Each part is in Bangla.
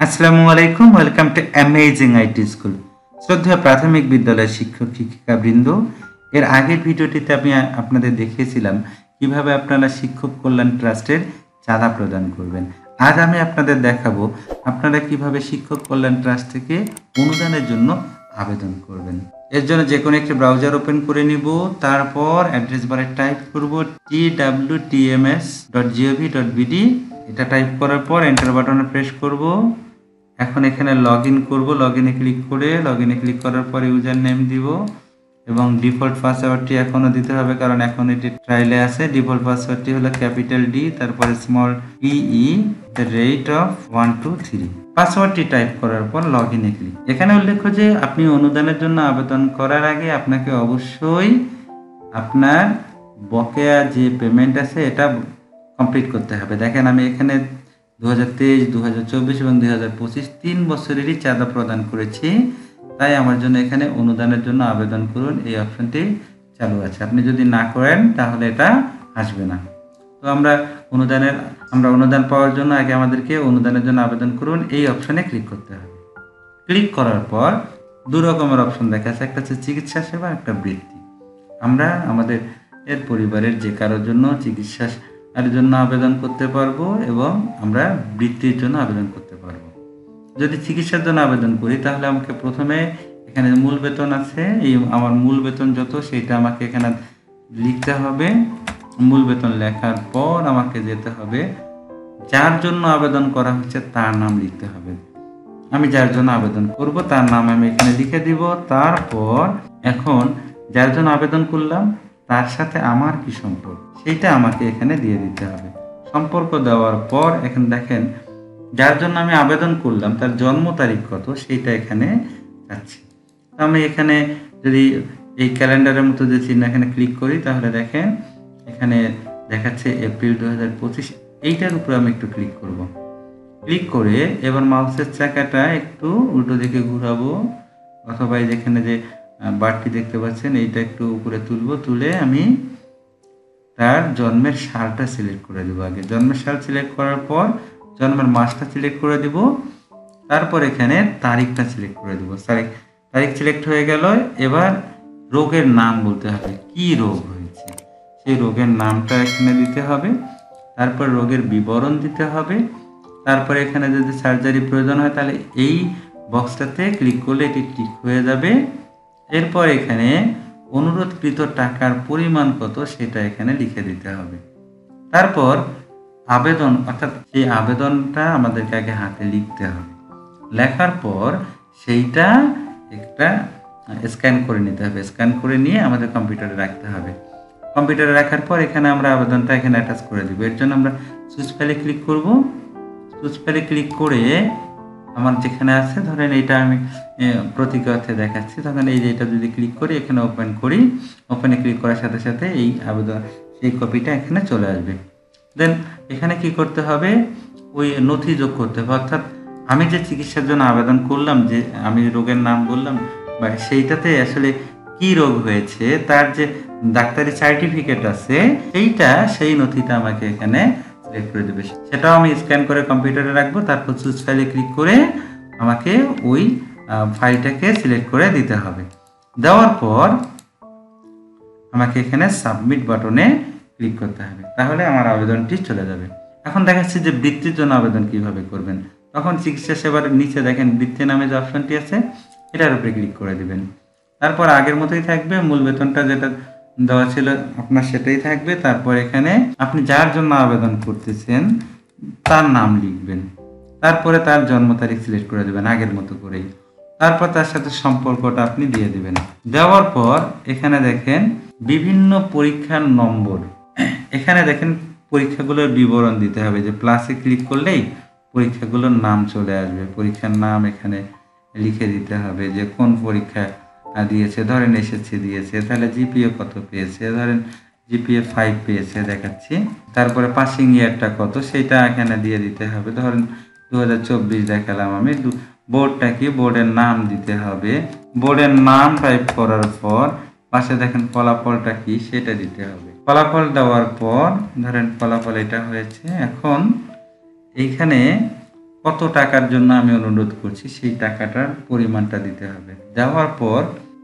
আসসালামু আলাইকুম, welcome to amazing IT school. শ্রদ্ধেয় প্রাথমিক বিদ্যালয়ের শিক্ষক শিক্ষিকাবৃন্দ, এর আগের ভিডিওটিতে আমি আপনাদের দেখিয়েছিলাম কিভাবে আপনারা শিক্ষক কল্যাণ ট্রাস্টের চাঁদা প্রদান করবেন। আজ আমি আপনাদের দেখাবো আপনারা কিভাবে শিক্ষক কল্যাণ ট্রাস্ট থেকে অনুদানের জন্য আবেদন করবেন। এর জন্য যে কোনো একটি ব্রাউজার ওপেন করে নিব, তারপর অ্যাড্রেস বারে টাইপ করব twtms.gov.bd। এটা টাইপ করার পর এন্টার বাটনে প্রেস করব। এখন এখানে লগ ইন করবো, লগ ইনে ক্লিক করার পর ইউজার নেম দিব এবং ডিফল্ট পাসওয়ার্ডটি এখনও দিতে হবে, কারণ এখন এটি ট্রায়ালে আছে। ডিফল্ট পাসওয়ার্ডটি হলো ক্যাপিটাল ডি, তারপরে স্মল পিই @1 2 3। পাসওয়ার্ডটি টাইপ করার পর লগ ইনে ক্লিক। এখানে উল্লেখ্য যে আপনি অনুদানের জন্য আবেদন করার আগে আপনাকে অবশ্যই আপনার বকেয়া যে পেমেন্ট আছে এটা কমপ্লিট করতে হবে। দেখেন আমি এখানে 2023, 2024 এবং 2025 3 বছরেরই চাঁদা প্রদান করেছি, তাই আমার জন্য এখানে অনুদানের জন্য আবেদন করুন এই অপশনটি চালু আছে। আপনি যদি না করেন তাহলে এটা আসবে না। তো আমরা অনুদান পাওয়ার জন্য আগে আমাদেরকে অনুদানের জন্য আবেদন করুন এই অপশনে ক্লিক করতে হবে। ক্লিক করার পর দু রকমের অপশন দেখাচ্ছে, একটা হচ্ছে চিকিৎসা সেবা, একটা বৃত্তি। আমরা আমাদের পরিবারের যে কারোর জন্য চিকিৎসা এর জন্য আবেদন করতে পারবো এবং আমরা বৃত্তির জন্য আবেদন করতে পারবো। যদি চিকিৎসার জন্য আবেদন করি তাহলে আমাকে প্রথমে এখানে মূল বেতন আছে, এই আমার মূল বেতন যত সেটা আমাকে এখানে লিখতে হবে। মূল বেতন লেখার পর আমাকে যেতে হবে যার জন্য আবেদন করা হচ্ছে তার নাম লিখতে হবে। আমি যার জন্য আবেদন করব তার নাম আমি এখানে লিখে দিব। তারপর এখন যার জন্য আবেদন করলাম তার সাথে আমার কি সম্পর্ক সেইটা আমাকে এখানে দিয়ে দিতে হবে। সম্পর্ক দেওয়ার পর এখানে দেখেন যার জন্য আমি আবেদন করলাম তার জন্ম তারিখ কত সেইটা এখানে যাচ্ছে। আমি এখানে যদি এই ক্যালেন্ডারের মতো যে চিহ্ন এখানে ক্লিক করি তাহলে দেখেন এখানে দেখাচ্ছে এপ্রিল 2025। এইটার উপরে আমি একটু ক্লিক করব। ক্লিক করে এবার মাউসের চাকাটা একটু উল্টো দিকে ঘোরাবো, অথবা যেখানে যে বারটি দেখতে পাচ্ছেন এইটা একটু উপরে তুলবো। তুলে আমি তার জন্মের সালটা সিলেক্ট করে দেবো। আগে জন্মের সাল সিলেক্ট করার পর জন্মের মাসটা সিলেক্ট করে দেব, তারপর এখানে তারিখটা সিলেক্ট করে দেবো। তারিখ সিলেক্ট হয়ে গেল। এবার রোগের নাম বলতে হবে, কি রোগ হয়েছে সেই রোগের নামটা এখানে দিতে হবে। তারপর রোগের বিবরণ দিতে হবে। তারপরে এখানে যদি সার্জারি প্রয়োজন হয় তাহলে এই বক্সটাতে ক্লিক করলে এটি টিক হয়ে যাবে। এরপর এখানে অনুরোধকৃত টাকার পরিমাণ কত সেটা এখানে লিখে দিতে হবে। তারপর আবেদন, অর্থাৎ সেই আবেদনটা আমাদেরকে আগে হাতে লিখতে হবে। লেখার পর সেইটা একটা স্ক্যান করে নিতে হবে। স্ক্যান করে নিয়ে আমাদের কম্পিউটারে রাখতে হবে। কম্পিউটারে রাখার পর এখানে আমরা আবেদনটা এখানে অ্যাটাচ করে দিব। এর জন্য আমরা চুজ ফাইলে ক্লিক করব। চুজ ফাইলে ক্লিক করে আমার যেখানে আছে, ধরেন এইটা আমি প্রতীকতে দেখাচ্ছি, তখন এই যে এটা যদি ক্লিক করি এখানে ওপেন করি, ওপেনে ক্লিক করার সাথে সাথে এই আবেদন সেই কপিটা এখানে চলে আসবে। দেন এখানে কি করতে হবে, ওই নথি যোগ করতে হবে। অর্থাৎ আমি যে চিকিৎসার জন্য আবেদন করলাম, যে আমি রোগের নাম বললাম বা সেইটাতে আসলে কি রোগ হয়েছে তার যে ডাক্তারি সার্টিফিকেট আছে সেই নথিটা আমাকে এখানে সিলেক্ট করে দেবে। সেটাও আমি স্ক্যান করে কম্পিউটারে রাখবো। তারপর চুজ ফাইলে ক্লিক করে আমাকে ওই ফাইলটাকে সিলেক্ট করে দিতে হবে। দেওয়ার পর আমাকে এখানে সাবমিট বাটনে ক্লিক করতে হবে, তাহলে আমার আবেদনটি চলে যাবে। এখন দেখাচ্ছি যে বৃত্তির জন্য আবেদন কিভাবে করবেন। তখন চিকিৎসা সেবার নিচে দেখেন বৃত্তি নামে যে অপশনটি আছে এটার উপরে ক্লিক করে দিবেন। তারপর আগের মতোই থাকবে, মূল বেতনটা যেটা দেওয়া ছিল আপনার সেটাই থাকবে। তারপর এখানে আপনি যার জন্য আবেদন করতেছেন তার নাম লিখবেন। তারপরে তার জন্ম তারিখ সিলেক্ট করে দেবেন আগের মতো করেই। তারপর তার সাথে সম্পর্কটা আপনি দিয়ে দিবেন। দেওয়ার পর এখানে দেখেন বিভিন্ন পরীক্ষার নম্বর, এখানে দেখেন পরীক্ষাগুলোর বিবরণ দিতে হবে। যে প্লাসে ক্লিক করলেই পরীক্ষাগুলোর নাম চলে আসবে। পরীক্ষার নাম এখানে লিখে দিতে হবে যে কোন পরীক্ষা দিয়েছে। ধরেন এসএসসি দিয়েছে, তাহলে জিপিএ কত পেয়েছে, ধরেন জিপিএ 5 পেয়েছে দেখাচ্ছি। তারপরে পাসিং ইয়ারটা কত সেটা এখানে দিয়ে দিতে হবে। ধরেন 2024 দেখালাম আমি। বোর্ডটা কি, বোর্ডের নাম দিতে হবে। বোর্ডের নাম টাইপ করার পর পাশে দেখেন ফলাফলটা কি সেটা দিতে হবে। ফলাফল দেওয়ার পর ধরেন ফলাফল এটা হয়েছে। এখন এইখানে কত টাকার জন্য আমি অনুরোধ করছি সেই টাকাটার পরিমাণটা দিতে হবে। দেওয়ার পর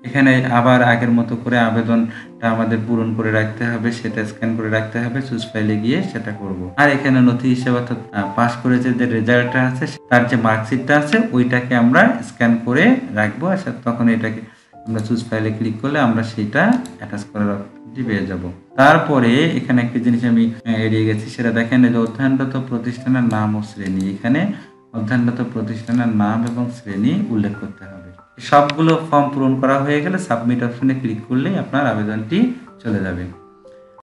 এখানে আবার আগের মতো করে আবেদনটা আমাদের পূরণ করে রাখতে হবে, সেটা স্ক্যান করে রাখতে হবে, চুজ ফাইলে গিয়ে সেটা করব। আর এখানে নথি হিসেবে অর্থাৎ পাস করেছে যে রেজাল্টটা আছে তার যে মার্কশিটটা আছে ওইটাকে আমরা স্ক্যান করে রাখবো। তখন এটাকে আমরা চুজ ফাইলে ক্লিক করলে আমরা সেটা অ্যাটাচ করার অপশনটি পেয়ে যাব। তারপরে এখানে একটা জিনিস আমি এড়িয়ে গেছি, সেটা দেখেন যে অধ্যয়নরত প্রতিষ্ঠানের নাম ও শ্রেণী। এখানে অধ্যয়নরত প্রতিষ্ঠানের নাম এবং শ্রেণী উল্লেখ করতে হবে। সবগুলো ফর্ম পূরণ করা হয়ে গেলে সাবমিট অপশনে ক্লিক করলেই আপনার আবেদনটি চলে যাবে।